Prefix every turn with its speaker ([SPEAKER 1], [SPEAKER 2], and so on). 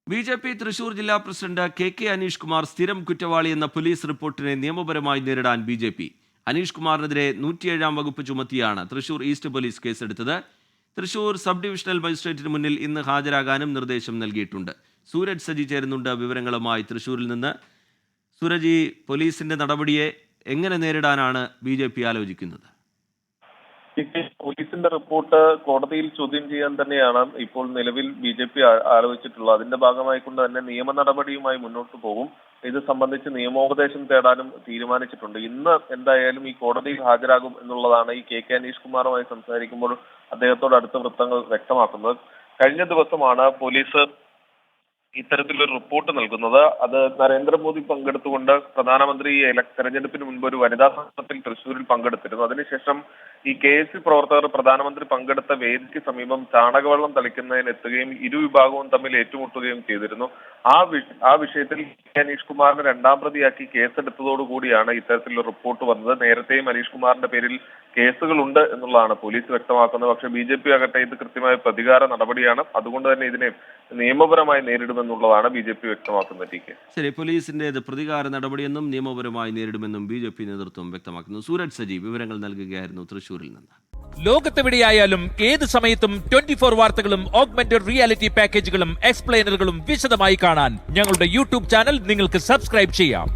[SPEAKER 1] BJP. Thrissur ജില്ലാ president K Aneesh Kumar സ്ഥിരം കുറ്റവാളി എന്ന പോലീസ് റിപ്പോർട്ടിനെ നിയമപരമായി നേരിടാൻ ബി.ജെ.പി. അനീഷ് കുമാറിനെതിരെ 107 വകുപ്പ് ചുമത്തിയാണ് തൃശൂർ ഈസ്റ്റ് പോലീസ് കേസെടുത്തത്. തൃശൂർ സബ് ഡിവിഷണൽ മജിസ്ട്രേറ്റിന് മുന്നിൽ ഇന്ന് ഹാജരാകാനും നിർദ്ദേശം നൽകിയിട്ടുണ്ട്. സൂരജ് സജി ചേരുന്നുണ്ട് വിവരങ്ങളുമായി തൃശൂരിൽ നിന്ന്. സൂരജ്, പോലീസിന്റെ നടപടിയെ എങ്ങനെ നേരിടാനാണ് ബി.ജെ.പി. ആലോചിക്കുന്നത്?
[SPEAKER 2] പോലീസിന്റെ റിപ്പോർട്ട് കോടതിയിൽ ചോദ്യം ചെയ്യാൻ തന്നെയാണ് ഇപ്പോൾ നിലവിൽ ബി.ജെ.പി. ആലോചിച്ചിട്ടുള്ളത്. അതിന്റെ ഭാഗമായിക്കൊണ്ട് തന്നെ നിയമ നടപടിയുമായി മുന്നോട്ട് പോകും. ഇത് സംബന്ധിച്ച് നിയമോപദേശം തേടാനും തീരുമാനിച്ചിട്ടുണ്ട്. ഇന്ന് എന്തായാലും ഈ കോടതിയിൽ ഹാജരാകും എന്നുള്ളതാണ് ഈ കെ അനീഷ് കുമാറുമായി സംസാരിക്കുമ്പോൾ അദ്ദേഹത്തോട് അടുത്ത വൃത്തങ്ങൾ വ്യക്തമാക്കുന്നത്. കഴിഞ്ഞ ദിവസമാണ് പോലീസ് ഇത്തരത്തിലൊരു റിപ്പോർട്ട് നൽകുന്നത്. അത് നരേന്ദ്രമോദി പങ്കെടുത്തുകൊണ്ട് പ്രധാനമന്ത്രി തെരഞ്ഞെടുപ്പിന് മുൻപ് ഒരു വനിതാ സംഗമത്തിൽ തൃശ്ശൂരിൽ പങ്കെടുത്തിരുന്നു. അതിനുശേഷം ഈ കെ.എസ്.യു പ്രവർത്തകർ പ്രധാനമന്ത്രി പങ്കെടുത്ത വേദിക്ക് സമീപം ചാണകവെള്ളം തളിക്കുന്നതിനെത്തുകയും ഇരുവിഭാഗവും തമ്മിൽ ഏറ്റുമുട്ടുകയും ചെയ്തിരുന്നു. ആ വിഷയത്തിൽ അനീഷ് കുമാറിനെ രണ്ടാം പ്രതിയാക്കി കേസെടുത്തതോടുകൂടിയാണ് ഇത്തരത്തിലുള്ള റിപ്പോർട്ട് വന്നത്. നേരത്തെയും അനീഷ് കുമാറിന്റെ പേരിൽ കേസുകളുണ്ട് എന്നുള്ളതാണ് പോലീസ് വ്യക്തമാക്കുന്നത്. പക്ഷേ ബി.ജെ.പി. ആകട്ടെ ഇത് കൃത്യമായ പ്രതികാര നടപടിയാണ്. അതുകൊണ്ട് തന്നെ ഇതിനെ നിയമപരമായി നേരിടുമെന്നുള്ളതാണ് ബി.ജെ.പി. വ്യക്തമാക്കുന്നത്.
[SPEAKER 1] ശരി, പോലീസിന്റെ പ്രതികാര നടപടിയെന്നും നിയമപരമായി നേരിടുമെന്നും ബി.ജെ.പി. നേതൃത്വം വ്യക്തമാക്കുന്നു. സൂരജ് സജി വിവരങ്ങൾ നൽകുകയായിരുന്നു തൃശൂരിൽ നിന്ന്.
[SPEAKER 3] ലോകത്തെവിടെയായാലും ഏത് സമയത്തും 24 വാർത്തകളും ഓഗ്മെന്റഡ് റിയാലിറ്റി പാക്കേജുകളും എക്സ്പ്ലെയിനറുകളും വിശദമായി കാണാൻ ഞങ്ങളുടെ യൂട്യൂബ് ചാനൽ നിങ്ങൾക്ക് സബ്സ്ക്രൈബ് ചെയ്യാം.